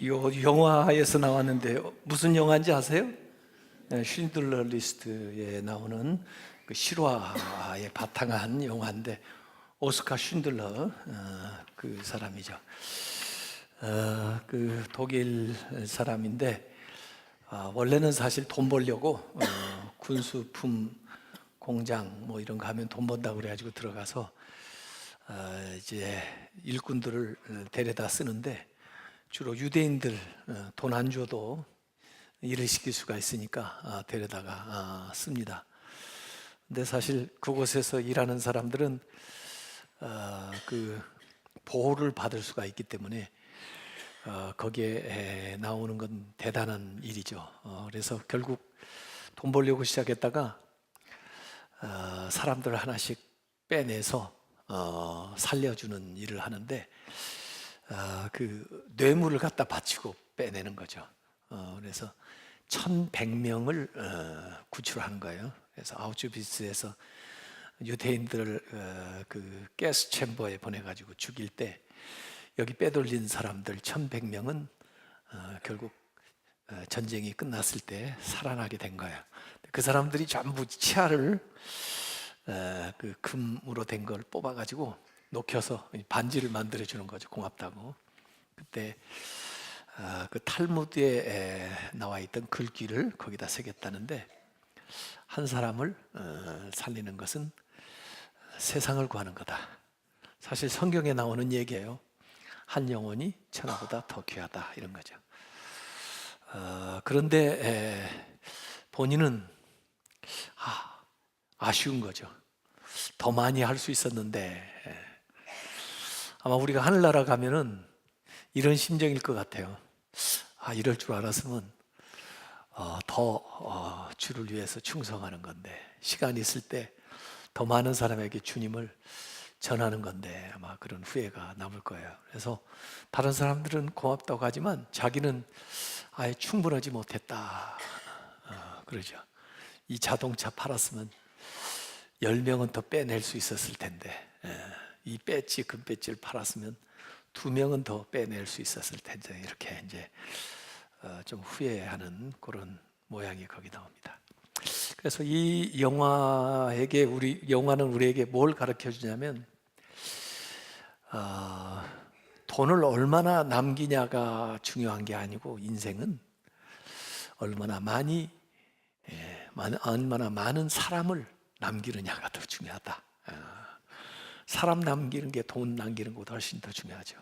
이 영화에서 나왔는데 무슨 영화인지 아세요? 쉰들러 리스트에 나오는 그 실화에 바탕한 영화인데 오스카 쉰들러 그 사람이죠. 그 독일 사람인데 원래는 사실 돈 벌려고 군수품 공장 뭐 이런 거 하면 돈 번다고 그래가지고 들어가서 이제 일꾼들을 데려다 쓰는데 주로 유대인들 돈 안 줘도 일을 시킬 수가 있으니까 데려다가 씁니다. 근데 사실 그곳에서 일하는 사람들은 그 보호를 받을 수가 있기 때문에 거기에 나오는 건 대단한 일이죠. 그래서 결국 돈 벌려고 시작했다가 사람들 하나씩 빼내서 살려주는 일을 하는데 그 뇌물을 갖다 바치고 빼내는 거죠. 그래서 1,100명을 구출하는 거예요. 그래서 아우슈비츠에서 유대인들을 그 가스 챔버에 보내가지고 죽일 때 여기 빼돌린 사람들 1,100명은 결국 전쟁이 끝났을 때 살아나게 된 거예요. 그 사람들이 전부 치아를 그 금으로 된 걸 뽑아가지고 녹여서 반지를 만들어 주는 거죠. 고맙다고. 그때 그 탈무드에 나와 있던 글귀를 거기다 새겼다는데 한 사람을 살리는 것은 세상을 구하는 거다. 사실 성경에 나오는 얘기예요. 한 영혼이 천하보다 더 귀하다 이런 거죠. 그런데 본인은 아쉬운 거죠. 더 많이 할 수 있었는데 아마 우리가 하늘나라 가면은 이런 심정일 것 같아요. 이럴 줄 알았으면 더 주를 위해서 충성하는 건데 시간 있을 때 더 많은 사람에게 주님을 전하는 건데 아마 그런 후회가 남을 거예요. 그래서 다른 사람들은 고맙다고 하지만 자기는 아예 충분하지 못했다 그러죠. 이 자동차 팔았으면 10명은 더 빼낼 수 있었을 텐데 이 배지 금배지를 팔았으면 2명은 더 빼낼 수 있었을 텐데 이렇게 이제 좀 후회하는 그런 모양이 거기 나옵니다. 그래서 이 영화는 우리에게 뭘 가르쳐 주냐면 돈을 얼마나 남기냐가 중요한 게 아니고 인생은 얼마나 많은 사람을 남기느냐가 더 중요하다. 사람 남기는 게 돈 남기는 것보다 훨씬 더 중요하죠.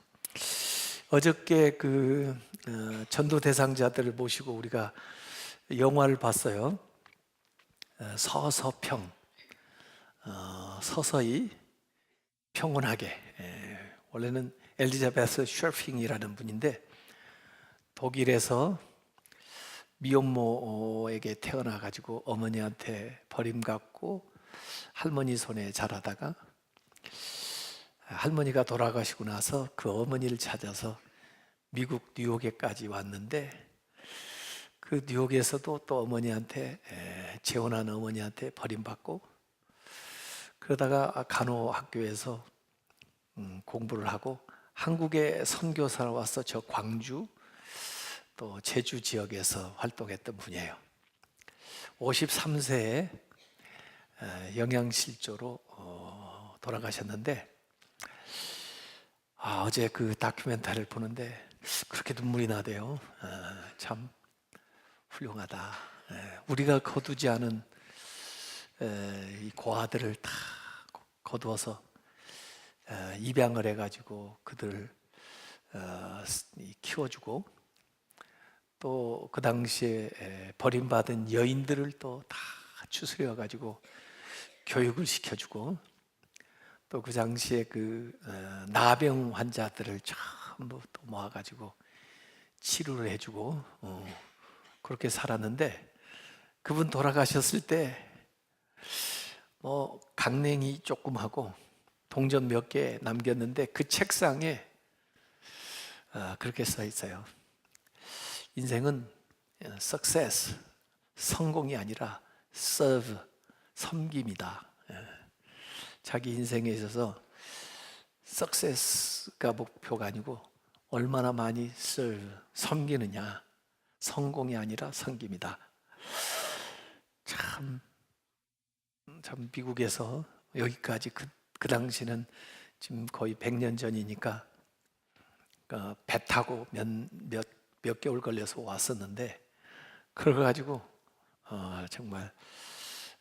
어저께 그 전도 대상자들을 모시고 우리가 영화를 봤어요. 서서평, 서서히 평온하게. 원래는 엘리자베스 셔핑이라는 분인데 독일에서 미혼모에게 태어나가지고 어머니한테 버림받고 할머니 손에 자라다가 할머니가 돌아가시고 나서 그 어머니를 찾아서 미국 뉴욕에까지 왔는데 그 뉴욕에서도 또 어머니한테 재혼한 어머니한테 버림받고 그러다가 간호학교에서 공부를 하고 한국에 선교사로 와서 저 광주 또 제주 지역에서 활동했던 분이에요. 53세에 영양실조로 돌아가셨는데 어제 그 다큐멘터리를 보는데 그렇게 눈물이 나대요. 참 훌륭하다. 우리가 거두지 않은 이 고아들을 다 거두어서 입양을 해가지고 그들을 키워주고 또 그 당시에 버림받은 여인들을 또 다 추스려가지고 교육을 시켜주고 또 그 당시에 그 나병 환자들을 전부 또 모아가지고 치료를 해주고 그렇게 살았는데 그분 돌아가셨을 때 뭐 강냉이 조금 하고 동전 몇 개 남겼는데 그 책상에 그렇게 써 있어요. 인생은 success, 성공이 아니라 serve, 섬김이다. 자기 인생에 있어서 success가 목표가 아니고 얼마나 많이 섬기느냐. 성공이 아니라 섬김이다. 참 미국에서 여기까지 그 당시는 지금 거의 100년 전이니까 배 타고 몇 개월 걸려서 왔었는데, 그래가지고 정말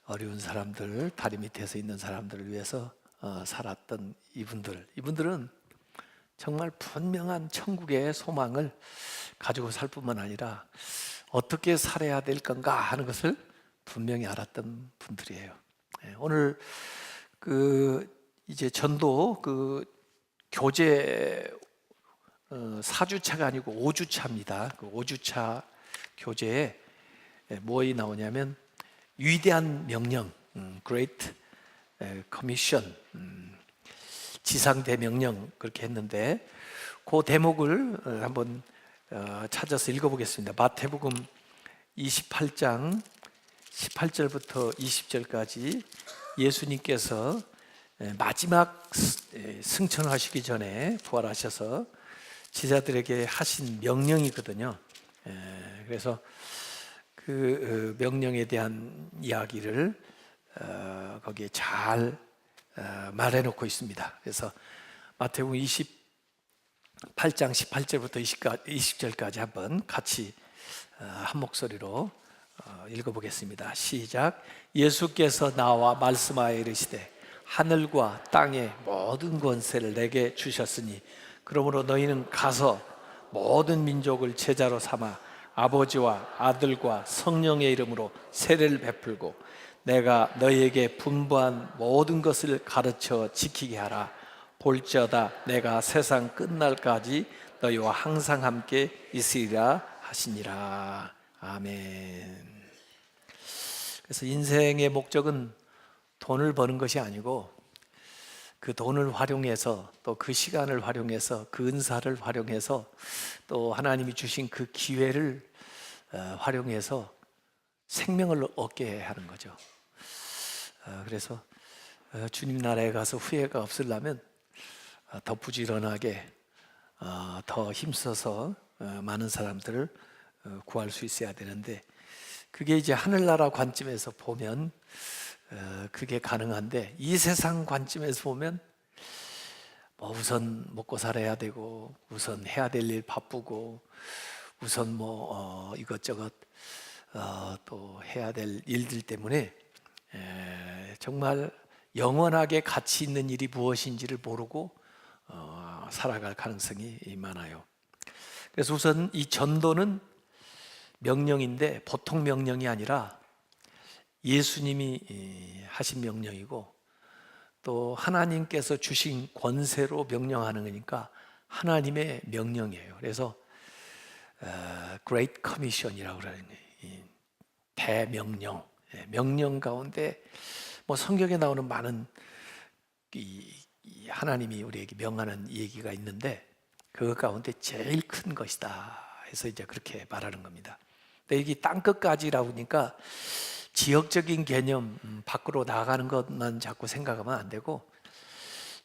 어려운 사람들, 다리 밑에서 있는 사람들을 위해서 살았던 이분들은 정말 분명한 천국의 소망을 가지고 살 뿐만 아니라 어떻게 살아야 될 건가 하는 것을 분명히 알았던 분들이에요. 오늘 이제 전도 교재 4주차가 아니고 5주차입니다. 그 5주차 교재에 뭐에 나오냐면 위대한 명령, Great Commission, 지상대명령 그렇게 했는데, 그 대목을 한번 찾아서 읽어보겠습니다. 마태복음 28장 18절부터 20절까지 예수님께서 마지막 승천하시기 전에 부활하셔서 제자들에게 하신 명령이거든요. 그래서 그 명령에 대한 이야기를 거기에 잘 말해놓고 있습니다. 그래서 마태복음 28장 18절부터 20절까지 한번 같이 한 목소리로 읽어보겠습니다. 시작. 예수께서 나와 말씀하여 이르시되 하늘과 땅의 모든 권세를 내게 주셨으니 그러므로 너희는 가서 모든 민족을 제자로 삼아 아버지와 아들과 성령의 이름으로 세례를 베풀고 내가 너희에게 분부한 모든 것을 가르쳐 지키게 하라. 볼지어다 내가 세상 끝날까지 너희와 항상 함께 있으리라 하시니라. 아멘. 그래서 인생의 목적은 돈을 버는 것이 아니고 그 돈을 활용해서 또 그 시간을 활용해서 그 은사를 활용해서 또 하나님이 주신 그 기회를 활용해서 생명을 얻게 하는 거죠. 그래서 주님 나라에 가서 후회가 없으려면 더 부지런하게 더 힘써서 많은 사람들을 구할 수 있어야 되는데, 그게 이제 하늘나라 관점에서 보면 그게 가능한데, 이 세상 관점에서 보면 뭐 우선 먹고 살아야 되고 우선 해야 될 일 바쁘고 우선 뭐 이것저것 또 해야 될 일들 때문에 정말 영원하게 가치 있는 일이 무엇인지를 모르고 살아갈 가능성이 많아요. 그래서 우선 이 전도는 명령인데 보통 명령이 아니라 예수님이 하신 명령이고 또 하나님께서 주신 권세로 명령하는 거니까 하나님의 명령이에요. 그래서 Great Commission이라고 그러는 거예요. 대명령, 명령 가운데 뭐 성경에 나오는 많은 이 하나님이 우리에게 명하는 얘기가 있는데 그 가운데 제일 큰 것이다 해서 이제 그렇게 말하는 겁니다. 근데 여기 땅끝까지라고 하니까 지역적인 개념 밖으로 나가는 것만 자꾸 생각하면 안 되고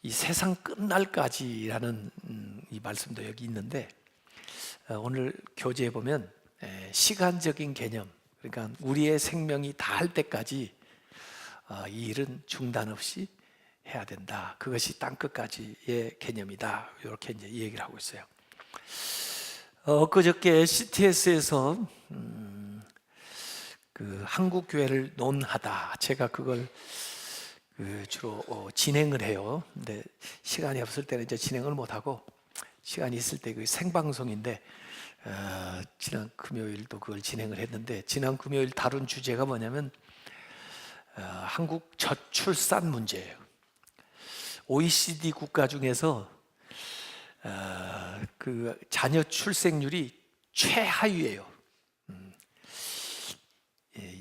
이 세상 끝날까지라는 이 말씀도 여기 있는데, 오늘 교재에 보면 시간적인 개념, 그러니까 우리의 생명이 다할 때까지 이 일은 중단 없이 해야 된다. 그것이 땅끝까지의 개념이다. 이렇게 이제 얘기를 하고 있어요. 그저께 CTS에서 그 한국 교회를 논하다. 제가 그걸 주로 진행을 해요. 근데 시간이 없을 때는 이제 진행을 못 하고 시간이 있을 때 그 생방송인데 지난 금요일도 그걸 진행을 했는데, 지난 금요일 다룬 주제가 뭐냐면 한국 저출산 문제예요. OECD 국가 중에서 그 자녀 출생률이 최하위예요.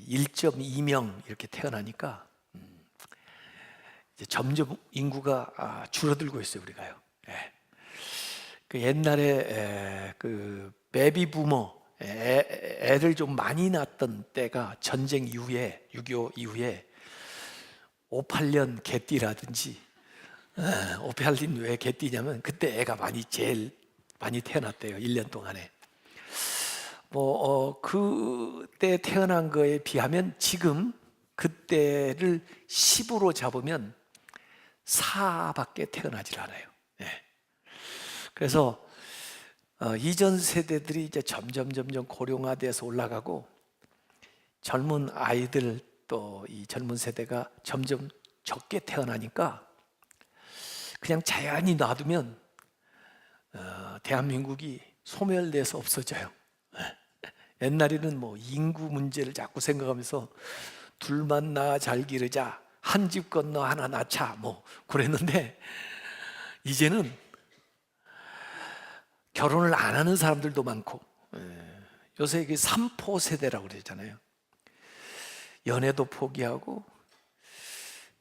1.2명 이렇게 태어나니까 이제 점점 인구가 줄어들고 있어요, 우리가요. 그 옛날에 그 베이비 부모 애를 좀 많이 낳았던 때가 전쟁 이후에 6.25 이후에 58년 개띠라든지 58년 왜 개띠냐면 그때 애가 많이 제일 많이 태어났대요. 1년 동안에. 그때 태어난 거에 비하면 지금 그때를 10으로 잡으면 4밖에 태어나질 않아요. 네. 그래서 이전 세대들이 이제 점점 고령화돼서 올라가고 젊은 아이들 또 이 젊은 세대가 점점 적게 태어나니까 그냥 자연히 놔두면 대한민국이 소멸돼서 없어져요. 옛날에는 뭐 인구 문제를 자꾸 생각하면서 둘만 낳아 잘 기르자, 한 집 건너 하나 낳자 뭐 그랬는데 이제는 결혼을 안 하는 사람들도 많고, 요새 그 삼포 세대라고 그러잖아요. 연애도 포기하고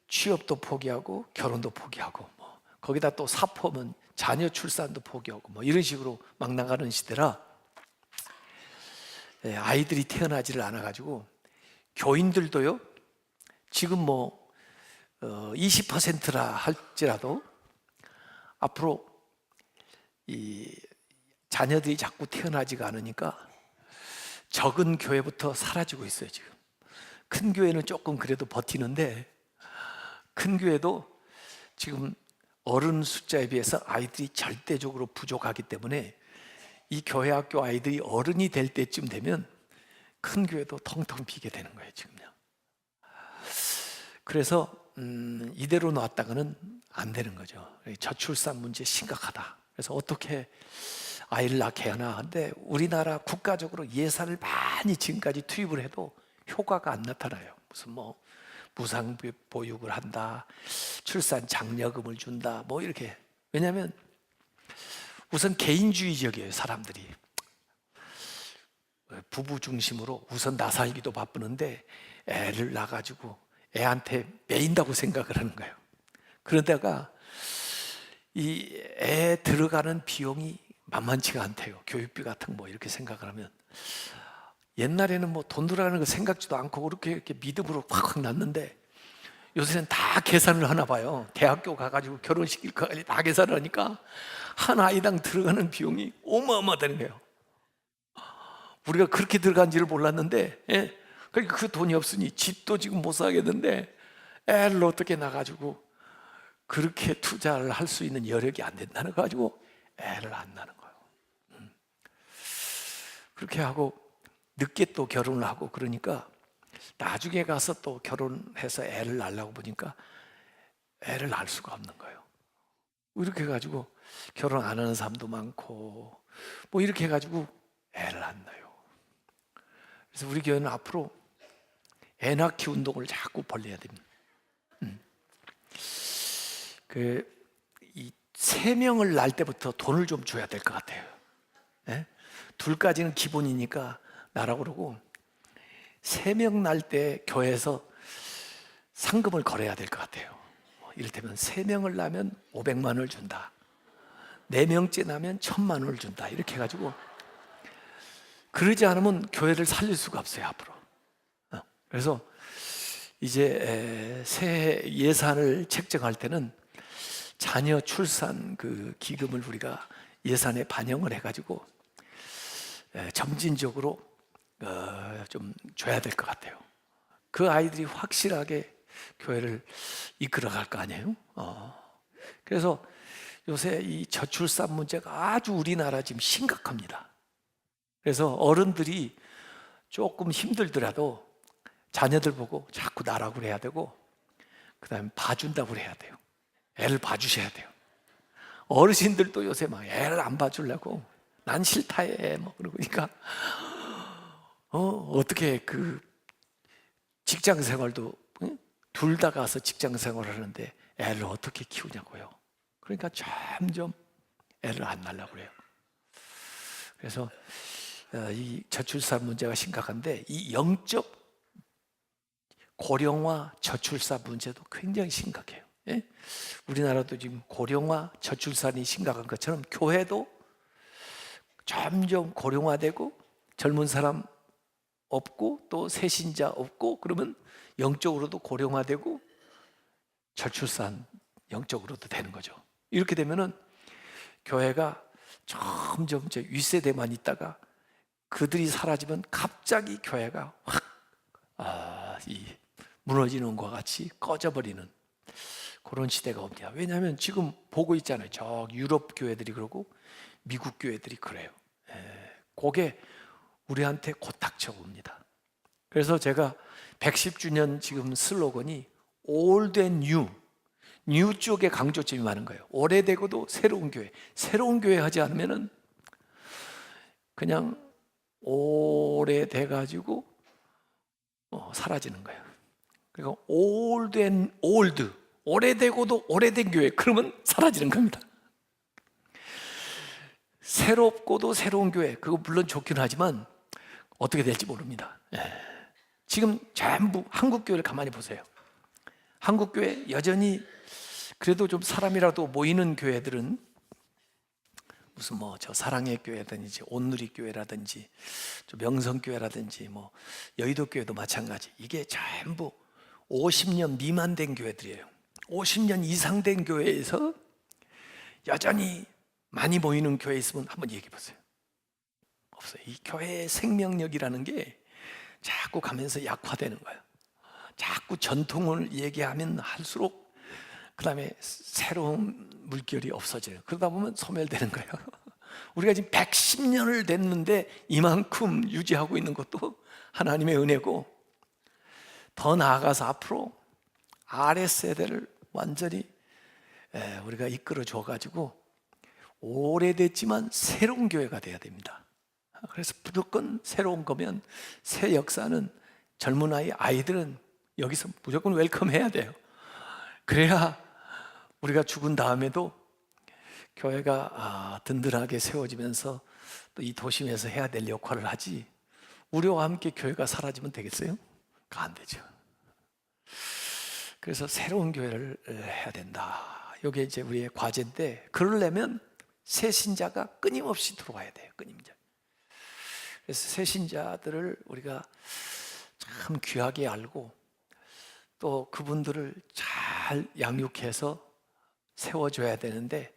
취업도 포기하고 결혼도 포기하고 뭐 거기다 또 사포면 자녀 출산도 포기하고 뭐 이런 식으로 막 나가는 시대라 아이들이 태어나지를 않아 가지고 교인들도요 지금 뭐 20%라 할지라도 앞으로 이 자녀들이 자꾸 태어나지가 않으니까 적은 교회부터 사라지고 있어요. 지금 큰 교회는 조금 그래도 버티는데 큰 교회도 지금 어른 숫자에 비해서 아이들이 절대적으로 부족하기 때문에 이 교회 학교 아이들이 어른이 될 때쯤 되면 큰 교회도 텅텅 비게 되는 거예요. 지금요. 그래서 이대로 놨다가는 안 되는 거죠. 저출산 문제 심각하다. 그래서 어떻게 아이를 낳게 하나 하는데 우리나라 국가적으로 예산을 많이 지금까지 투입을 해도 효과가 안 나타나요. 무슨 뭐 무상보육을 한다, 출산 장려금을 준다, 뭐 이렇게. 왜냐하면 우선 개인주의적이에요. 사람들이 부부 중심으로 우선 나 살기도 바쁘는데 애를 낳아가지고 애한테 매인다고 생각을 하는 거예요. 그러다가 이 애 들어가는 비용이 만만치가 않대요. 교육비 같은 거 뭐 이렇게 생각을 하면 옛날에는 뭐 돈 들어가는 거 생각지도 않고 그렇게 이렇게 믿음으로 콱콱 났는데 요새는 다 계산을 하나 봐요. 대학교 가가지고 결혼시킬 거까지 다 계산을 하니까 한 아이당 들어가는 비용이 어마어마하다는 거예요. 우리가 그렇게 들어간지를 몰랐는데, 그러니까 그 돈이 없으니 집도 지금 못 사겠는데 애를 어떻게 낳아가지고 그렇게 투자를 할 수 있는 여력이 안 된다는 거 가지고 애를 안 낳는 거예요. 그렇게 하고 늦게 또 결혼을 하고 그러니까 나중에 가서 또 결혼해서 애를 낳으려고 보니까 애를 낳을 수가 없는 거예요. 이렇게 해가지고 결혼 안 하는 사람도 많고 뭐 이렇게 해가지고 애를 안 낳아요. 그래서 우리 교회는 앞으로 애 낳기 운동을 자꾸 벌려야 됩니다. 이 3명을 낳을 때부터 돈을 좀 줘야 될 것 같아요. 둘까지는 기본이니까 나라고 그러고 3명 낳을 때 교회에서 상금을 걸어야 될 것 같아요. 이를테면 3명을 낳으면 500만 원을 준다, 4명째 낳으면 1000만 원을 준다, 이렇게 해가지고 그러지 않으면 교회를 살릴 수가 없어요 앞으로. 그래서 이제 새 예산을 책정할 때는 자녀 출산 그 기금을 우리가 예산에 반영을 해가지고 점진적으로 좀 줘야 될 것 같아요. 그 아이들이 확실하게 교회를 이끌어갈 거 아니에요? 그래서 요새 이 저출산 문제가 아주 우리나라 지금 심각합니다. 그래서 어른들이 조금 힘들더라도 자녀들 보고 자꾸 나라고 해야 되고 그 다음에 봐준다고 해야 돼요. 애를 봐주셔야 돼요. 어르신들도 요새 막 애를 안 봐주려고 난 싫다 해 뭐 그러니까 어떻게 그 직장 생활도 둘 다 가서 직장 생활을 하는데 애를 어떻게 키우냐고요. 그러니까 점점 애를 안 낳으려고 그래요. 그래서 이 저출산 문제가 심각한데 이 영적 고령화 저출산 문제도 굉장히 심각해요. 우리나라도 지금 고령화 저출산이 심각한 것처럼 교회도 점점 고령화되고 젊은 사람 없고 또 새신자 없고 그러면 영적으로도 고령화되고 저출산 영적으로도 되는 거죠. 이렇게 되면은 교회가 점점 이제 윗세대만 있다가 그들이 사라지면 갑자기 교회가 확 무너지는 것과 같이 꺼져버리는 그런 시대가 옵니다. 왜냐하면 지금 보고 있잖아요. 저 유럽 교회들이 그러고 미국 교회들이 그래요. 그게 우리한테 곧 닥쳐옵니다. 그래서 제가 110주년 지금 슬로건이 Old and New, 뉴 쪽에 강조점이 많은 거예요. 오래되고도 새로운 교회, 새로운 교회 하지 않으면은 그냥 오래돼가지고 사라지는 거예요. 그러니까 old and old, 오래되고도 오래된 교회, 그러면 사라지는 겁니다. 새롭고도 새로운 교회, 그거 물론 좋긴 하지만 어떻게 될지 모릅니다. 지금 전부 한국 교회를 가만히 보세요. 한국 교회 여전히 그래도 좀 사람이라도 모이는 교회들은 무슨 저 사랑의 교회라든지 온누리 교회라든지 명성 교회라든지 여의도 교회도 마찬가지. 이게 전부 50년 미만 된 교회들이에요. 50년 이상 된 교회에서 여전히 많이 모이는 교회 있으면 한번 얘기해 보세요. 없어요. 이 교회의 생명력이라는 게 자꾸 가면서 약화되는 거예요. 자꾸 전통을 얘기하면 할수록 그 다음에 새로운 물결이 없어져요. 그러다 보면 소멸되는 거예요. 우리가 지금 110년을 됐는데 이만큼 유지하고 있는 것도 하나님의 은혜고, 더 나아가서 앞으로 아랫세대를 완전히 우리가 이끌어 줘가지고 오래됐지만 새로운 교회가 돼야 됩니다. 그래서 무조건 새로운 거면 새 역사는 젊은 아이들은 여기서 무조건 웰컴해야 돼요. 그래야 우리가 죽은 다음에도 교회가 든든하게 세워지면서 또 이 도심에서 해야 될 역할을 하지, 우리와 함께 교회가 사라지면 되겠어요? 안 되죠. 그래서 새로운 교회를 해야 된다. 이게 이제 우리의 과제인데, 그러려면 새 신자가 끊임없이 들어와야 돼요. 끊임없이. 그래서 새 신자들을 우리가 참 귀하게 알고 또 그분들을 잘 양육해서 세워줘야 되는데,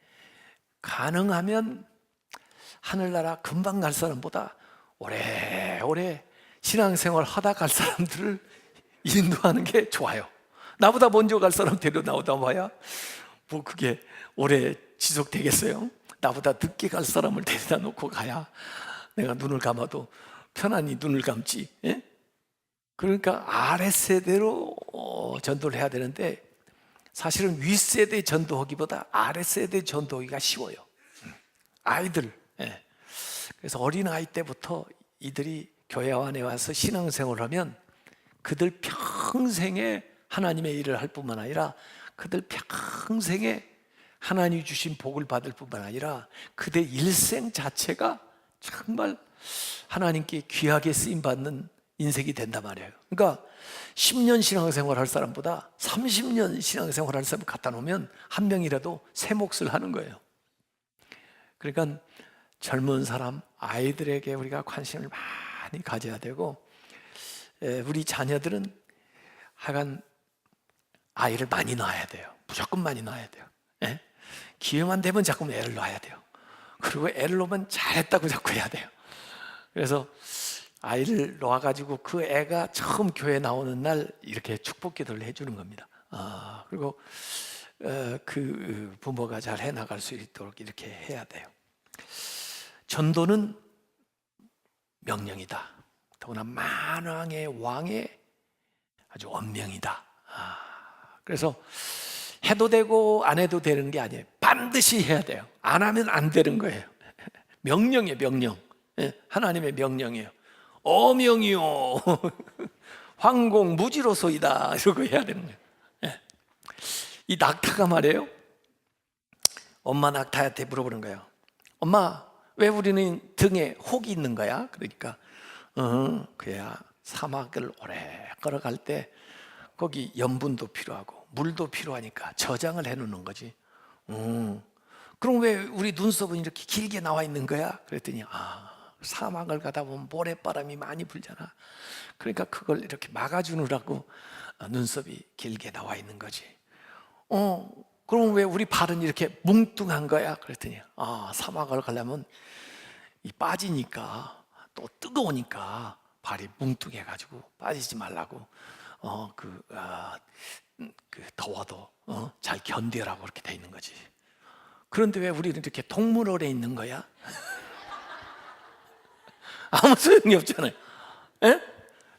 가능하면 하늘나라 금방 갈 사람보다 오래오래 신앙생활 하다 갈 사람들을 인도하는 게 좋아요. 나보다 먼저 갈 사람 데려나오다 봐야 그게 오래 지속되겠어요? 나보다 늦게 갈 사람을 데려다 놓고 가야 내가 눈을 감아도 편안히 눈을 감지. 그러니까 아랫세대로 전도를 해야 되는데, 사실은 윗세대 전도하기보다 아랫세대 전도하기가 쉬워요. 아이들. 그래서 어린아이 때부터 이들이 교회 안에 와서 신앙생활을 하면 그들 평생에 하나님의 일을 할 뿐만 아니라 그들 평생에 하나님이 주신 복을 받을 뿐만 아니라 그들 일생 자체가 정말 하나님께 귀하게 쓰임받는 인생이 된단 말이에요. 그러니까 10년 신앙생활 할 사람보다 30년 신앙생활 할 사람 갖다 놓으면 한 명이라도 새 몫을 하는 거예요. 그러니까 젊은 사람, 아이들에게 우리가 관심을 많이 가져야 되고, 우리 자녀들은 하여간 아이를 많이 낳아야 돼요. 무조건 많이 낳아야 돼요. 기회만 되면 자꾸 애를 낳아야 돼요. 그리고 애를 낳으면 잘했다고 자꾸 해야 돼요. 그래서 아이를 놓아가지고 그 애가 처음 교회 나오는 날 이렇게 축복 기도를 해주는 겁니다. 그리고 그 부모가 잘 해나갈 수 있도록 이렇게 해야 돼요. 전도는 명령이다. 더구나 만왕의 왕의 아주 원명이다. 그래서 해도 되고 안 해도 되는 게 아니에요. 반드시 해야 돼요. 안 하면 안 되는 거예요. 명령이에요, 명령. 하나님의 명령이에요. 어명이요 황공 무지로소이다, 이러고 해야 되는 거예요. 이 낙타가 말이에요, 엄마 낙타한테 물어보는 거예요. 엄마, 왜 우리는 등에 혹이 있는 거야? 그러니까 그야 사막을 오래 걸어갈 때 거기 염분도 필요하고 물도 필요하니까 저장을 해놓는 거지. 그럼 왜 우리 눈썹은 이렇게 길게 나와 있는 거야? 그랬더니 사막을 가다 보면 모래바람이 많이 불잖아. 그러니까 그걸 이렇게 막아주느라고 눈썹이 길게 나와 있는 거지. 그럼 왜 우리 발은 이렇게 뭉뚱한 거야? 그랬더니 사막을 가려면 이 빠지니까 또 뜨거우니까 발이 뭉뚱해가지고 빠지지 말라고 더워도 잘 견디라고 그렇게 돼 있는 거지. 그런데 왜 우리는 이렇게 동물원에 있는 거야? 아무 소용이 없잖아요. 에?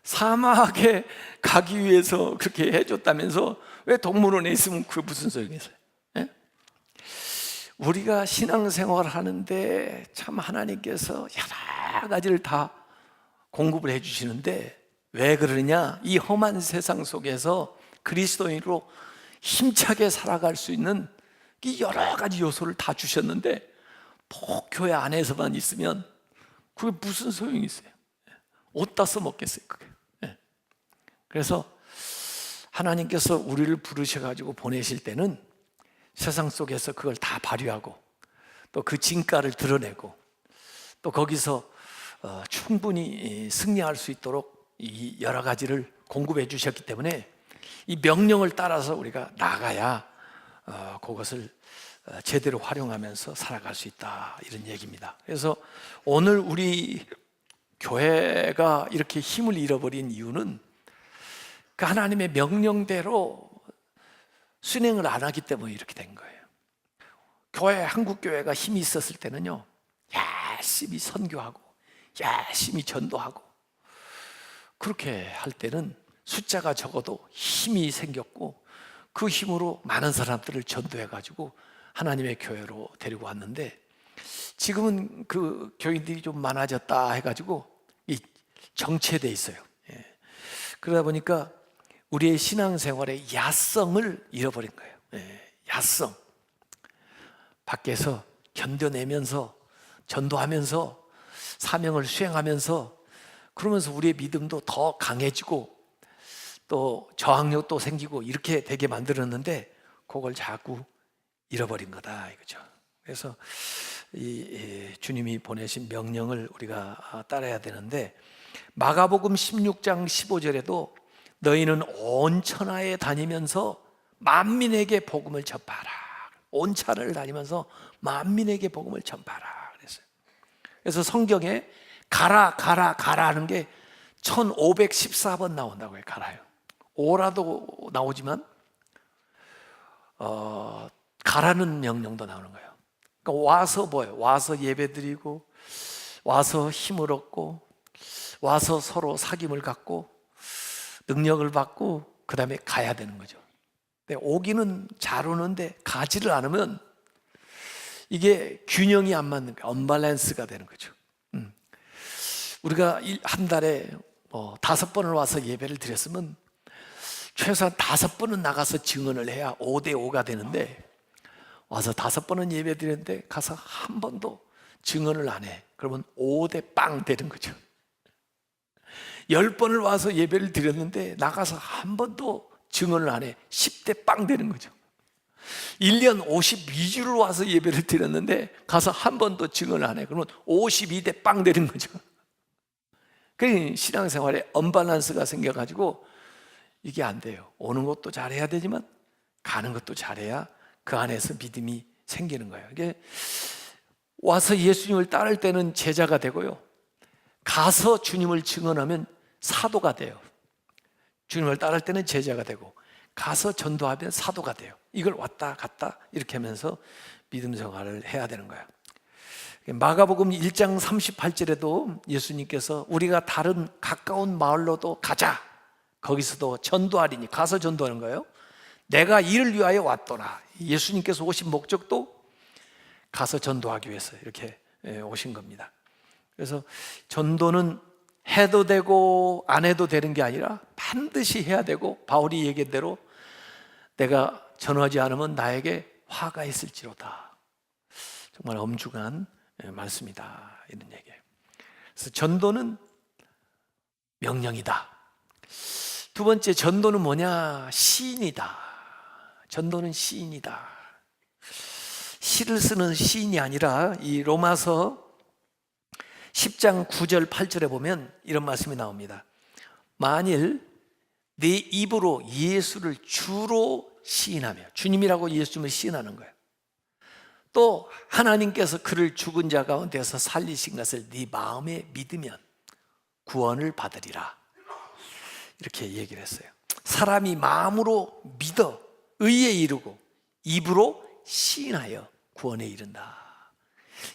사막에 가기 위해서 그렇게 해줬다면서 왜 동물원에 있으면 그게 무슨 소용이 있어요? 에? 우리가 신앙생활을 하는데 참 하나님께서 여러 가지를 다 공급을 해주시는데 왜 그러느냐? 이 험한 세상 속에서 그리스도인으로 힘차게 살아갈 수 있는 이 여러 가지 요소를 다 주셨는데 교회 안에서만 있으면 그게 무슨 소용이 있어요? 옷 다 써먹겠어요 그게. 그래서 하나님께서 우리를 부르셔가지고 보내실 때는 세상 속에서 그걸 다 발휘하고 또 그 진가를 드러내고 또 거기서 충분히 승리할 수 있도록 이 여러 가지를 공급해 주셨기 때문에 이 명령을 따라서 우리가 나가야 그것을 제대로 활용하면서 살아갈 수 있다, 이런 얘기입니다. 그래서 오늘 우리 교회가 이렇게 힘을 잃어버린 이유는 그 하나님의 명령대로 순행을 안 하기 때문에 이렇게 된 거예요. 한국교회가 힘이 있었을 때는요, 열심히 선교하고 열심히 전도하고 그렇게 할 때는 숫자가 적어도 힘이 생겼고 그 힘으로 많은 사람들을 전도해가지고 하나님의 교회로 데리고 왔는데, 지금은 그 교인들이 좀 많아졌다 해가지고 이 정체돼 있어요. 그러다 보니까 우리의 신앙생활의 야성을 잃어버린 거예요. 야성. 밖에서 견뎌내면서 전도하면서 사명을 수행하면서 그러면서 우리의 믿음도 더 강해지고 또 저항력도 생기고 이렇게 되게 만들었는데 그걸 자꾸 잃어버린 거다 이거죠. 그래서 이 주님이 보내신 명령을 우리가 따라야 되는데, 마가복음 16장 15절에도 너희는 온 천하에 다니면서 만민에게 복음을 전파하라. 온 천하를 다니면서 만민에게 복음을 전파하라 그랬어요. 그래서 성경에 가라 하는 게 1514번 나온다고 해요. 가라요. 오라도 나오지만 가라는 명령도 나오는 거예요. 그러니까 와서 뭐예요? 와서 예배드리고 와서 힘을 얻고 와서 서로 사귐을 갖고 능력을 받고 그 다음에 가야 되는 거죠. 근데 오기는 잘 오는데 가지를 않으면 이게 균형이 안 맞는 거예요. 언밸런스가 되는 거죠. 우리가 한 달에 5번을 와서 예배를 드렸으면 최소한 5번은 나가서 증언을 해야 5대5가 되는데, 와서 5번은 예배 드렸는데 가서 한 번도 증언을 안 해. 그러면 5대0 되는 거죠. 10번을 와서 예배를 드렸는데 나가서 한 번도 증언을 안 해. 10대0 되는 거죠. 1년 52주를 와서 예배를 드렸는데 가서 한 번도 증언을 안 해. 그러면 52대0 되는 거죠. 그러니까 신앙생활에 언밸런스가 생겨가지고 이게 안 돼요. 오는 것도 잘해야 되지만 가는 것도 잘해야 그 안에서 믿음이 생기는 거예요. 이게 와서 예수님을 따를 때는 제자가 되고요, 가서 주님을 증언하면 사도가 돼요. 주님을 따를 때는 제자가 되고 가서 전도하면 사도가 돼요. 이걸 왔다 갔다 이렇게 하면서 믿음 생활을 해야 되는 거예요. 마가복음 1장 38절에도 예수님께서 우리가 다른 가까운 마을로도 가자, 거기서도 전도하리니, 가서 전도하는 거예요. 내가 이를 위하여 왔더라. 예수님께서 오신 목적도 가서 전도하기 위해서 이렇게 오신 겁니다. 그래서 전도는 해도 되고 안 해도 되는 게 아니라 반드시 해야 되고, 바울이 얘기한 대로 내가 전하지 않으면 나에게 화가 있을지로다. 정말 엄중한 말씀이다, 이런 얘기예요. 그래서 전도는 명령이다. 두 번째, 전도는 뭐냐? 시인이다. 전도는 시인이다. 시를 쓰는 시인이 아니라 이 로마서 10장 9절 8절에 보면 이런 말씀이 나옵니다. 만일 네 입으로 예수를 주로 시인하며, 주님이라고 예수님을 시인하는 거예요. 또 하나님께서 그를 죽은 자 가운데서 살리신 것을 네 마음에 믿으면 구원을 받으리라, 이렇게 얘기를 했어요. 사람이 마음으로 믿어 의에 이르고 입으로 시인하여 구원에 이른다.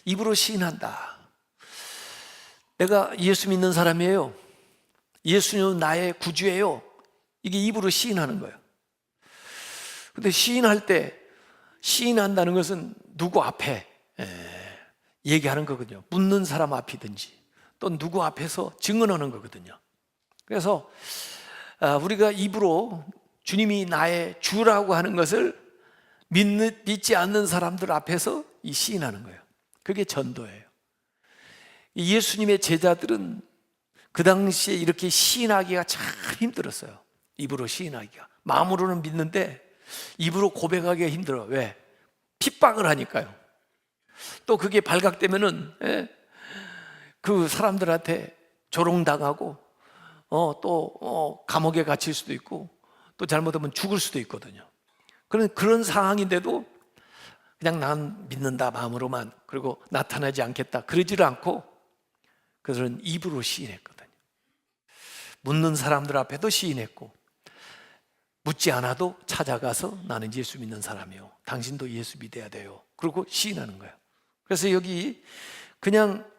입으로 시인한다. 내가 예수 믿는 사람이에요, 예수님은 나의 구주예요, 이게 입으로 시인하는 거예요. 근데 시인할 때, 시인한다는 것은 누구 앞에 얘기하는 거거든요. 묻는 사람 앞이든지 또 누구 앞에서 증언하는 거거든요. 그래서 우리가 입으로 주님이 나의 주라고 하는 것을 믿지 않는 사람들 앞에서 이 시인하는 거예요. 그게 전도예요. 예수님의 제자들은 그 당시에 이렇게 시인하기가 참 힘들었어요. 입으로 시인하기가. 마음으로는 믿는데 입으로 고백하기가 힘들어요. 왜? 핍박을 하니까요. 또 그게 발각되면은 그 사람들한테 조롱당하고 또 감옥에 갇힐 수도 있고 또 잘못하면 죽을 수도 있거든요. 그런 상황인데도 그냥 난 믿는다 마음으로만, 그리고 나타나지 않겠다 그러지를 않고 그들은 입으로 시인했거든요. 묻는 사람들 앞에도 시인했고, 묻지 않아도 찾아가서 나는 예수 믿는 사람이요, 당신도 예수 믿어야 돼요, 그리고 시인하는 거예요. 그래서 여기 그냥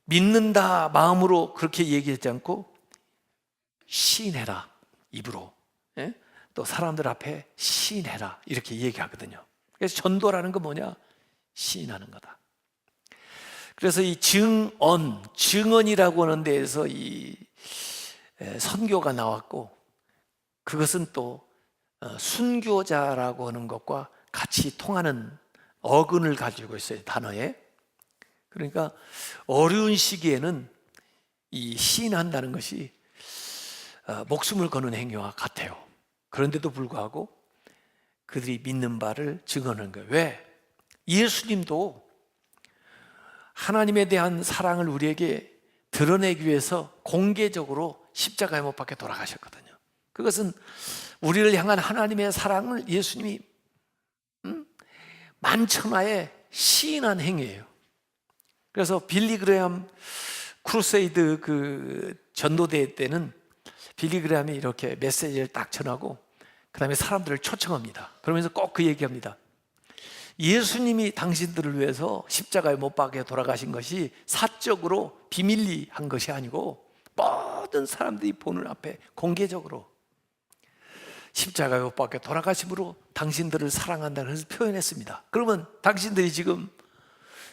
믿는다 마음으로 그렇게 얘기하지 않고 시인해라 입으로, 또 사람들 앞에 시인해라 이렇게 얘기하거든요. 그래서 전도라는 건 뭐냐? 시인하는 거다. 그래서 이 증언이라고 하는 데에서 이 선교가 나왔고, 그것은 또 순교자라고 하는 것과 같이 통하는 어근을 가지고 있어요, 단어에. 그러니까 어려운 시기에는 이 시인한다는 것이 목숨을 거는 행위와 같아요. 그런데도 불구하고 그들이 믿는 바를 증언하는 거예요. 왜? 예수님도 하나님에 대한 사랑을 우리에게 드러내기 위해서 공개적으로 십자가에 못 박혀 돌아가셨거든요. 그것은 우리를 향한 하나님의 사랑을 예수님이 만천하에 시인한 행위예요. 그래서 빌리 그레함 크루세이드 그 전도대회 때는 빌리 그레함이 이렇게 메시지를 딱 전하고 그 다음에 사람들을 초청합니다. 그러면서 꼭 그 얘기합니다. 예수님이 당신들을 위해서 십자가에 못 박혀 돌아가신 것이 사적으로 비밀리 한 것이 아니고 모든 사람들이 보는 앞에 공개적으로 십자가에 못 박혀 돌아가심으로 당신들을 사랑한다는 것을 표현했습니다. 그러면 당신들이 지금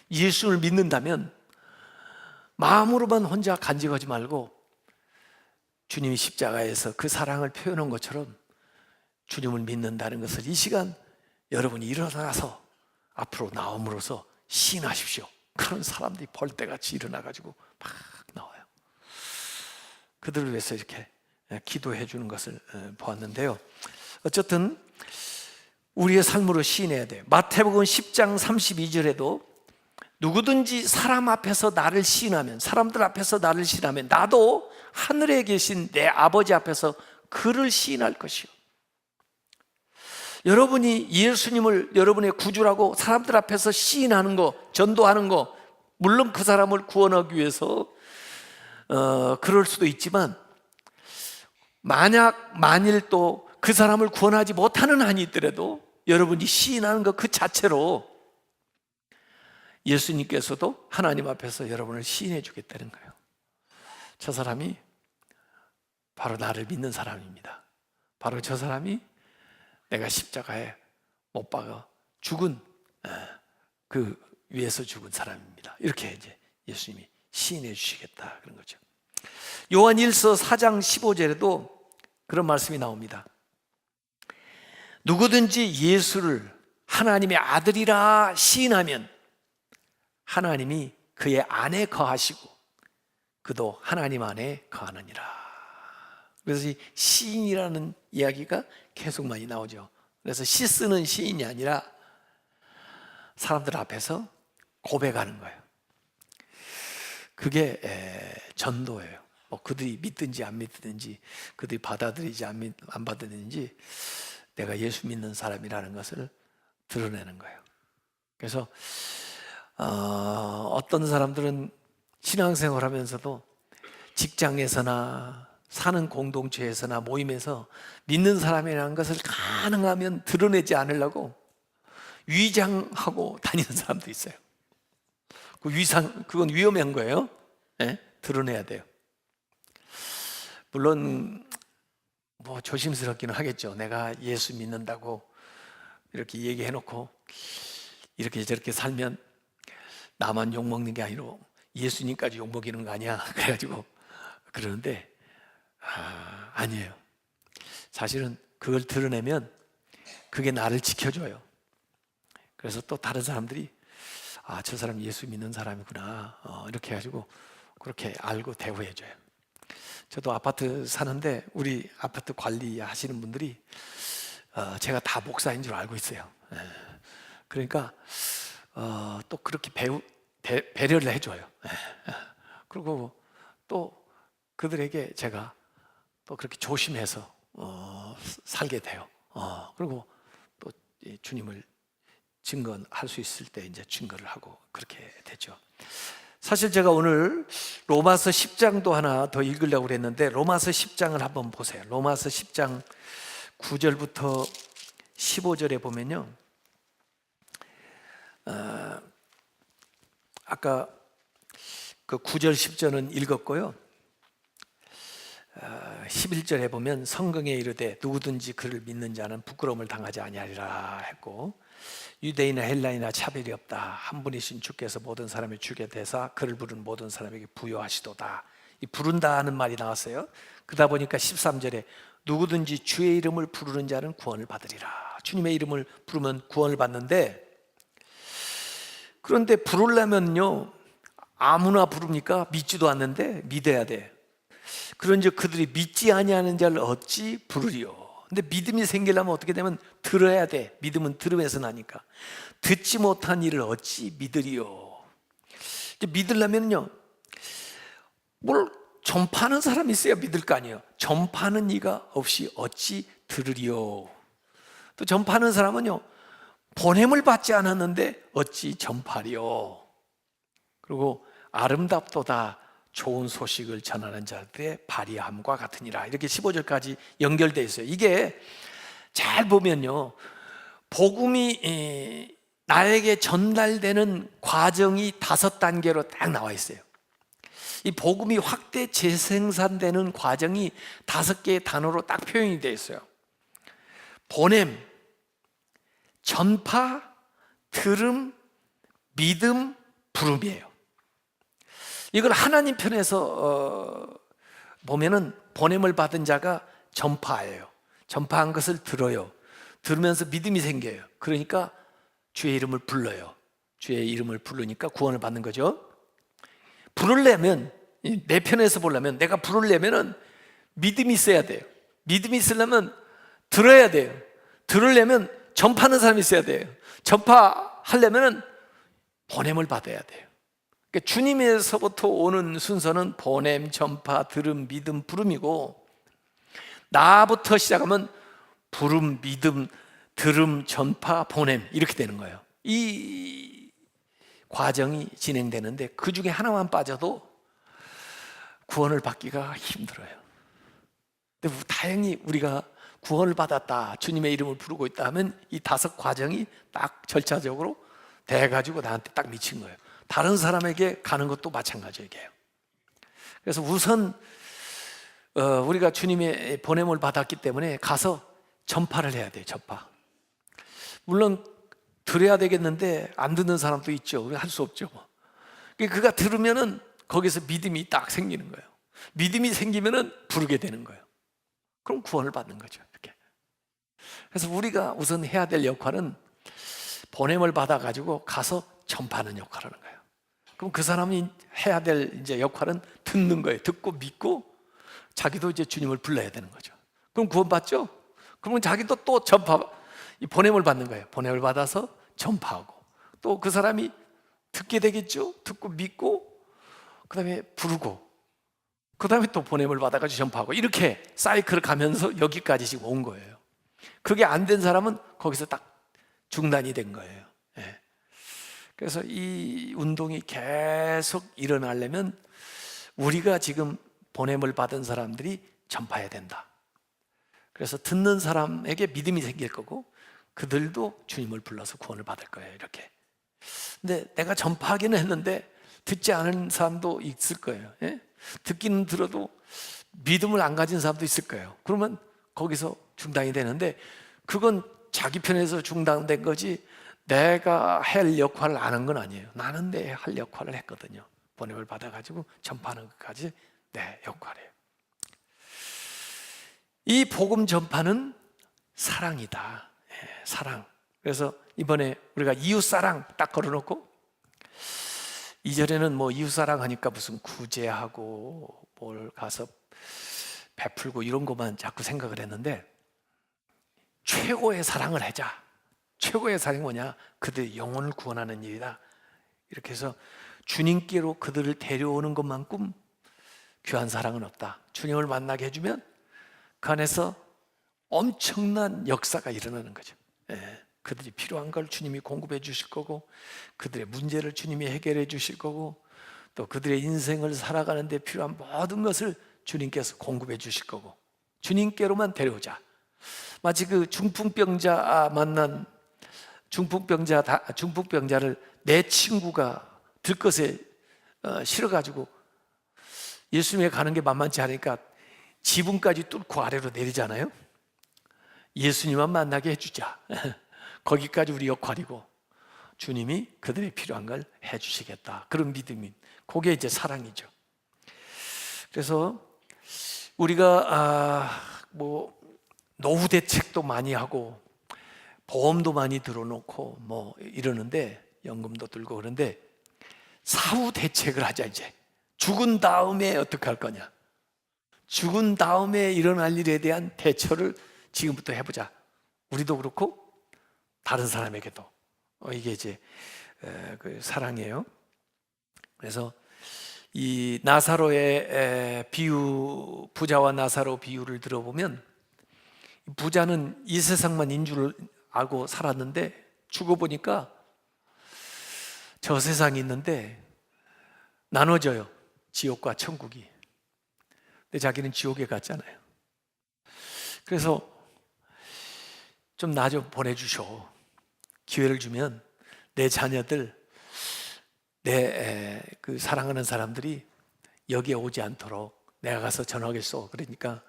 예수를 믿는다면 마음으로만 혼자 간직하지 말고 주님이 십자가에서 그 사랑을 표현한 것처럼 주님을 믿는다는 것을 이 시간 여러분이 일어나서 앞으로 나옴으로써 시인하십시오. 그런 사람들이 벌떼같이 일어나가지고 막 나와요. 그들을 위해서 이렇게 기도해 주는 것을 보았는데요. 어쨌든 우리의 삶으로 시인해야 돼요. 마태복음 10장 32절에도 누구든지 사람 앞에서 나를 시인하면, 사람들 앞에서 나를 시인하면 나도 하늘에 계신 내 아버지 앞에서 그를 시인할 것이요. 여러분이 예수님을 여러분의 구주라고 사람들 앞에서 시인하는 거, 전도하는 거, 물론 그 사람을 구원하기 위해서 그럴 수도 있지만, 만일 또 그 사람을 구원하지 못하는 한이 있더라도 여러분이 시인하는 것 그 자체로 예수님께서도 하나님 앞에서 여러분을 시인해 주겠다는 거예요. 저 사람이 바로 나를 믿는 사람입니다. 바로 저 사람이 내가 십자가에 못 박아 죽은 그 위에서 죽은 사람입니다. 이렇게 이제 예수님이 시인해 주시겠다 그런 거죠. 요한 1서 4장 15절에도 그런 말씀이 나옵니다. 누구든지 예수를 하나님의 아들이라 시인하면 하나님이 그의 안에 거하시고 그도 하나님 안에 거하느니라. 그래서 이 시인이라는 이야기가 계속 많이 나오죠. 그래서 시 쓰는 시인이 아니라 사람들 앞에서 고백하는 거예요. 그게 전도예요. 그들이 믿든지 안 믿든지, 그들이 받아들이지 안 받아들이는지 내가 예수 믿는 사람이라는 것을 드러내는 거예요. 그래서 어떤 사람들은 신앙생활 하면서도 직장에서나 사는 공동체에서나 모임에서 믿는 사람이라는 것을 가능하면 드러내지 않으려고 위장하고 다니는 사람도 있어요. 그건 위험한 거예요. 네? 드러내야 돼요. 물론 뭐 조심스럽기는 하겠죠. 내가 예수 믿는다고 이렇게 얘기해놓고 이렇게 저렇게 살면 나만 욕먹는 게 아니라 예수님까지 욕먹이는 거 아니야. 그래가지고 그러는데 아니에요. 사실은 그걸 드러내면 그게 나를 지켜줘요. 그래서 또 다른 사람들이 저 사람 예수 믿는 사람이구나 이렇게 해가지고 그렇게 알고 대우해줘요. 저도 아파트 사는데 우리 아파트 관리하시는 분들이 제가 다 목사인 줄 알고 있어요. 그러니까 또 그렇게 배려를 해줘요. 그리고 또 그들에게 제가 또 그렇게 조심해서 살게 돼요. 그리고 또 주님을 증거할 수 있을 때 이제 증거를 하고 그렇게 되죠. 사실 제가 오늘 로마서 10장도 하나 더 읽으려고 그랬는데 로마서 10장을 한번 보세요. 로마서 10장 9절부터 15절에 보면요, 아까 그 9절 10절은 읽었고요, 11절에 보면 성경에 이르되 누구든지 그를 믿는 자는 부끄러움을 당하지 아니하리라 했고, 유대인이나 헬라인이나 차별이 없다. 한 분이신 주께서 모든 사람을 주게 되사 그를 부른 모든 사람에게 부여하시도다. 이 부른다 하는 말이 나왔어요. 그러다 보니까 13절에 누구든지 주의 이름을 부르는 자는 구원을 받으리라. 주님의 이름을 부르면 구원을 받는데, 그런데 부르려면요 아무나 부릅니까? 믿지도 않는데 믿어야 돼. 그런즉 그들이 믿지 아니하는 자를 어찌 부르리요. 근데 믿음이 생기려면 어떻게 되면 들어야 돼. 믿음은 들음에서 나니까. 듣지 못한 일을 어찌 믿으리요. 믿으려면요 뭘 전파하는 사람이 있어야 믿을 거 아니에요. 전파하는 이가 없이 어찌 들으리요. 또 전파하는 사람은요 보냄을 받지 않았는데 어찌 전파리요. 그리고 아름답도다 좋은 소식을 전하는 자들의 발이함과 같으니라. 이렇게 15절까지 연결되어 있어요. 이게 잘 보면요 복음이 나에게 전달되는 과정이 5단계로 딱 나와 있어요. 이 복음이 확대 재생산되는 과정이 5개의 단어로 딱 표현이 되어 있어요. 보냄, 전파, 들음, 믿음, 부름이에요. 이걸 하나님 편에서 보면은 보냄을 받은 자가 전파예요. 전파한 것을 들어요. 들으면서 믿음이 생겨요. 그러니까 주의 이름을 불러요. 주의 이름을 부르니까 구원을 받는 거죠. 부르려면, 내 편에서 보려면, 내가 부르려면은 믿음이 있어야 돼요. 믿음이 있으려면 들어야 돼요. 들으려면 전파하는 사람이 있어야 돼요. 전파하려면은 보냄을 받아야 돼요. 그러니까 주님에서부터 오는 순서는 보냄, 전파, 들음, 믿음, 부름이고, 나부터 시작하면 부름, 믿음, 들음, 전파, 보냄 이렇게 되는 거예요. 이 과정이 진행되는데 그 중에 하나만 빠져도 구원을 받기가 힘들어요. 근데 다행히 우리가 구원을 받았다, 주님의 이름을 부르고 있다 하면 이 5 과정이 딱 절차적으로 돼가지고 나한테 딱 미친 거예요. 다른 사람에게 가는 것도 마찬가지예요. 그래서 우선 우리가 주님의 보냄을 받았기 때문에 가서 전파를 해야 돼요. 전파. 물론 들어야 되겠는데 안 듣는 사람도 있죠. 우리가 할 수 없죠. 그가 들으면은 거기서 믿음이 딱 생기는 거예요. 믿음이 생기면은 부르게 되는 거예요. 그럼 구원을 받는 거죠. 이렇게. 그래서 우리가 우선 해야 될 역할은 보냄을 받아가지고 가서 전파하는 역할을 하는 거예요. 그럼 그 사람이 해야 될 이제 역할은 듣는 거예요. 듣고 믿고 자기도 이제 주님을 불러야 되는 거죠. 그럼 구원받죠? 그러면 자기도 또 보냄을 받는 거예요. 보냄을 받아서 전파하고, 또 그 사람이 듣게 되겠죠? 듣고 믿고, 그 다음에 부르고, 그 다음에 또 보냄을 받아가지고 전파하고, 이렇게 사이클을 가면서 여기까지 지금 온 거예요. 그게 안 된 사람은 거기서 딱 중단이 된 거예요. 예. 그래서 이 운동이 계속 일어나려면 우리가 지금 보냄을 받은 사람들이 전파해야 된다. 그래서 듣는 사람에게 믿음이 생길 거고 그들도 주님을 불러서 구원을 받을 거예요. 이렇게. 근데 내가 전파하기는 했는데 듣지 않은 사람도 있을 거예요. 예? 듣기는 들어도 믿음을 안 가진 사람도 있을 거예요. 그러면 거기서 중단이 되는데 그건 자기 편에서 중단된 거지 내가 할 역할을 안 한 건 아니에요. 나는 내 할 역할을 했거든요. 보냄을 받아가지고 전파하는 것까지 내 역할이에요. 이 복음 전파는 사랑이다. 예, 사랑. 그래서 이번에 우리가 이웃사랑 딱 걸어놓고 2절에는 뭐 이웃사랑 하니까 무슨 구제하고 뭘 가서 베풀고 이런 것만 자꾸 생각을 했는데 최고의 사랑을 하자. 최고의 사랑이 뭐냐? 그들의 영혼을 구원하는 일이다. 이렇게 해서 주님께로 그들을 데려오는 것만큼 귀한 사랑은 없다. 주님을 만나게 해주면 그 안에서 엄청난 역사가 일어나는 거죠. 예, 그들이 필요한 걸 주님이 공급해 주실 거고 그들의 문제를 주님이 해결해 주실 거고 또 그들의 인생을 살아가는 데 필요한 모든 것을 주님께서 공급해 주실 거고 주님께로만 데려오자. 마치 그 중풍병자 만난 중풍병자를 내 친구가 들것에 실어가지고 예수님에 가는 게 만만치 않으니까 지붕까지 뚫고 아래로 내리잖아요. 예수님만 만나게 해주자. 거기까지 우리 역할이고 주님이 그들이 필요한 걸 해주시겠다. 그런 믿음이 그게 이제 사랑이죠. 그래서 우리가 뭐 노후 대책도 많이 하고 보험도 많이 들어놓고 뭐 이러는데 연금도 들고 그런데 사후 대책을 하자. 이제 죽은 다음에 어떻게 할 거냐, 죽은 다음에 일어날 일에 대한 대처를 지금부터 해보자. 우리도 그렇고 다른 사람에게도 이게 이제 그 사랑이에요. 그래서 이 나사로의 비유, 부자와 나사로 비유를 들어보면 부자는 이 세상만 인줄 알고 살았는데 죽어보니까 저 세상이 있는데 나눠져요. 지옥과 천국이. 근데 자기는 지옥에 갔잖아요. 그래서 좀 나 좀 보내주셔. 기회를 주면 내 자녀들, 내 그 사랑하는 사람들이 여기에 오지 않도록 내가 가서 전하겠소. 그러니까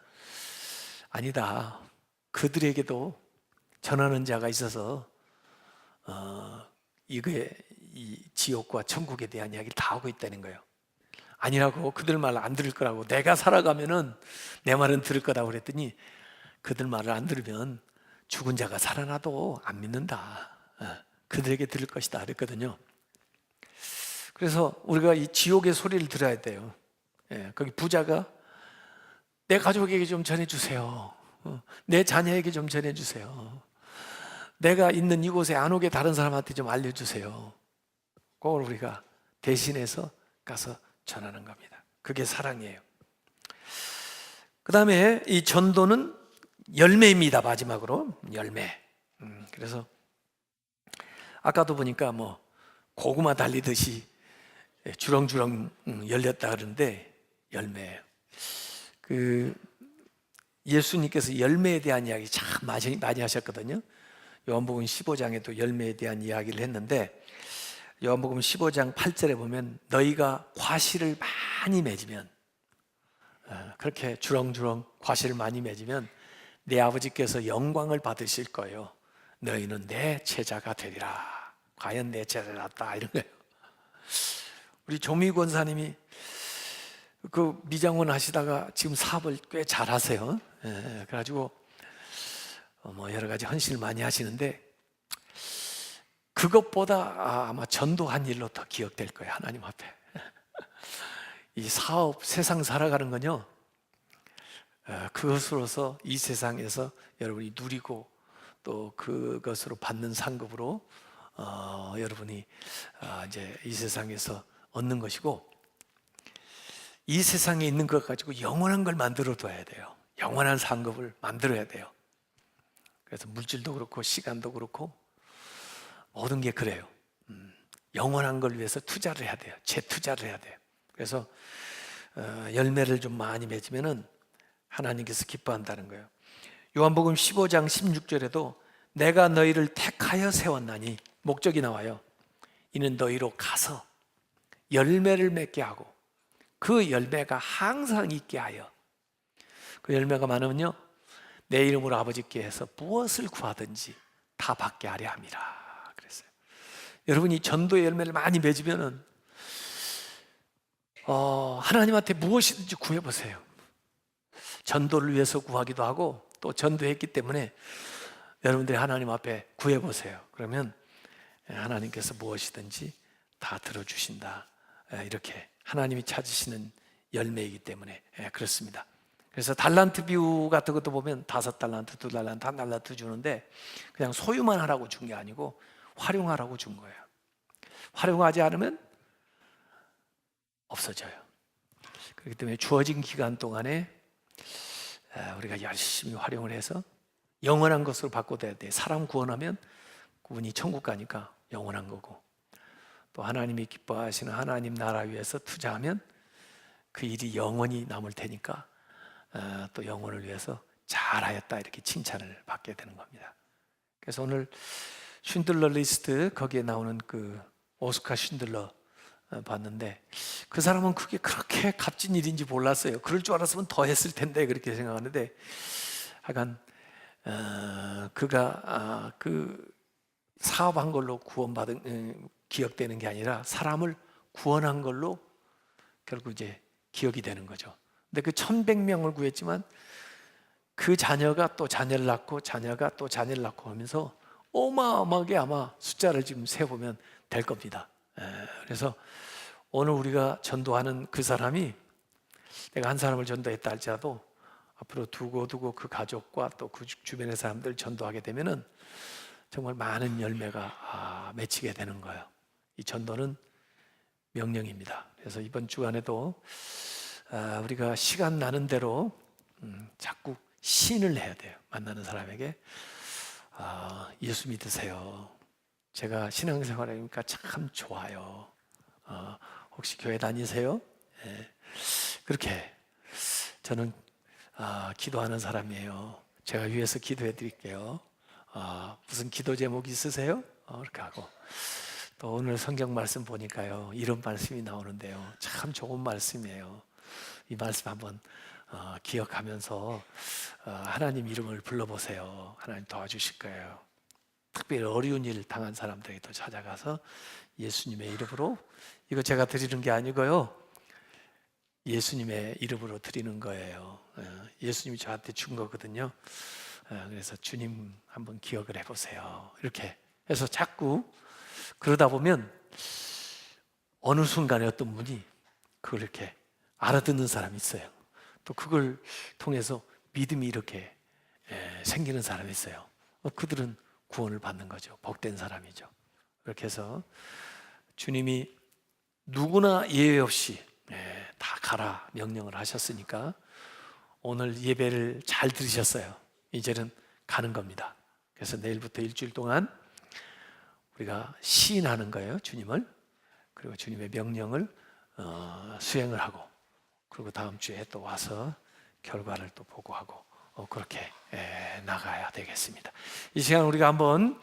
아니다. 그들에게도 전하는 자가 있어서 이거에 이 지옥과 천국에 대한 이야기를 다 하고 있다는 거예요. 아니라고, 그들 말 안 들을 거라고. 내가 살아가면은 내 말은 들을 거라고 그랬더니 그들 말을 안 들으면 죽은 자가 살아나도 안 믿는다. 그들에게 들을 것이다 그랬거든요. 그래서 우리가 이 지옥의 소리를 들어야 돼요. 거기 부자가 내 가족에게 좀 전해주세요. 내 자녀에게 좀 전해주세요. 내가 있는 이곳에 안 오게 다른 사람한테 좀 알려주세요. 그걸 우리가 대신해서 가서 전하는 겁니다. 그게 사랑이에요. 그 다음에 이 전도는 열매입니다. 마지막으로 열매. 그래서 아까도 보니까 뭐 고구마 달리듯이 주렁주렁 열렸다 그러는데 열매예요. 그 예수님께서 열매에 대한 이야기 참 많이 하셨거든요. 요한복음 15장에도 열매에 대한 이야기를 했는데 요한복음 15장 8절에 보면 너희가 과실을 많이 맺으면, 그렇게 주렁주렁 과실을 많이 맺으면 내 아버지께서 영광을 받으실 거예요. 너희는 내 제자가 되리라. 과연 내 제자였다, 이런 거예요. 우리 조미 권사님이 그 미장원 하시다가 지금 사업을 꽤 잘하세요. 그래가지고 뭐 여러 가지 헌신을 많이 하시는데 그것보다 아마 전도한 일로 더 기억될 거예요. 하나님 앞에. 이 사업, 세상 살아가는 건요, 그것으로서 이 세상에서 여러분이 누리고 또 그것으로 받는 상급으로 여러분이 이제 이 세상에서 얻는 것이고, 이 세상에 있는 것 가지고 영원한 걸 만들어 둬야 돼요. 영원한 상급을 만들어야 돼요. 그래서 물질도 그렇고 시간도 그렇고 모든 게 그래요. 영원한 걸 위해서 투자를 해야 돼요. 재투자를 해야 돼요. 그래서 열매를 좀 많이 맺으면은 하나님께서 기뻐한다는 거예요. 요한복음 15장 16절에도 내가 너희를 택하여 세웠나니, 목적이 나와요. 이는 너희로 가서 열매를 맺게 하고 그 열매가 항상 있게 하여, 그 열매가 많으면요 내 이름으로 아버지께 해서 무엇을 구하든지 다 받게 하려 함이라 그랬어요. 여러분이 전도의 열매를 많이 맺으면은 하나님한테 무엇이든지 구해보세요. 전도를 위해서 구하기도 하고 또 전도했기 때문에 여러분들이 하나님 앞에 구해보세요. 그러면 하나님께서 무엇이든지 다 들어주신다. 이렇게 하나님이 찾으시는 열매이기 때문에 그렇습니다. 그래서 달란트 비유 같은 것도 보면 5달란트, 2달란트, 1달란트 주는데 그냥 소유만 하라고 준 게 아니고 활용하라고 준 거예요. 활용하지 않으면 없어져요. 그렇기 때문에 주어진 기간 동안에 우리가 열심히 활용을 해서 영원한 것으로 바꿔야 돼. 사람 구원하면 그분이 천국 가니까 영원한 거고, 또 하나님이 기뻐하시는 하나님 나라 위해서 투자하면 그 일이 영원히 남을 테니까 또 영혼을 위해서 잘하였다 이렇게 칭찬을 받게 되는 겁니다. 그래서 오늘 쉰들러 리스트 거기에 나오는 그 오스카 쉰들러 봤는데 그 사람은 그게 그렇게 값진 일인지 몰랐어요. 그럴 줄 알았으면 더 했을 텐데 그렇게 생각하는데, 하여간 그가 그 사업한 걸로 구원받은 기억되는 게 아니라 사람을 구원한 걸로 결국 이제 기억이 되는 거죠. 근데 그 1,100명을 구했지만 그 자녀가 또 자녀를 낳고 자녀가 또 자녀를 낳고 하면서 어마어마하게 아마 숫자를 지금 세보면 될 겁니다. 그래서 오늘 우리가 전도하는 그 사람이, 내가 한 사람을 전도했다 할지라도 앞으로 두고 그 가족과 또 그 주변의 사람들 전도하게 되면은 정말 많은 열매가 맺히게 되는 거예요. 이 전도는 명령입니다. 그래서 이번 주간에도 우리가 시간 나는 대로 자꾸 시인을 해야 돼요. 만나는 사람에게 예수 믿으세요. 제가 신앙생활 하니까 참 좋아요. 혹시 교회 다니세요? 네. 그렇게 저는 기도하는 사람이에요. 제가 위해서 기도해 드릴게요. 무슨 기도 제목 있으세요? 이렇게 하고, 또 오늘 성경 말씀 보니까요 이런 말씀이 나오는데요 참 좋은 말씀이에요. 이 말씀 한번 기억하면서 하나님 이름을 불러보세요. 하나님 도와주실 거예요. 특별히 어려운 일 당한 사람들에게 찾아가서 예수님의 이름으로, 이거 제가 드리는 게 아니고요 예수님의 이름으로 드리는 거예요. 예수님이 저한테 준 거거든요. 그래서 주님 한번 기억을 해보세요. 이렇게 해서 자꾸 그러다 보면 어느 순간에 어떤 분이 그걸 이렇게 알아듣는 사람이 있어요. 또 그걸 통해서 믿음이 이렇게 생기는 사람이 있어요. 그들은 구원을 받는 거죠. 복된 사람이죠. 그렇게 해서 주님이 누구나 예외 없이 다 가라 명령을 하셨으니까 오늘 예배를 잘 들으셨어요. 이제는 가는 겁니다. 그래서 내일부터 일주일 동안 우리가 시인하는 거예요. 주님을. 그리고 주님의 명령을 수행을 하고, 그리고 다음 주에 또 와서 결과를 또 보고하고 그렇게 나가야 되겠습니다. 이 시간 우리가 한번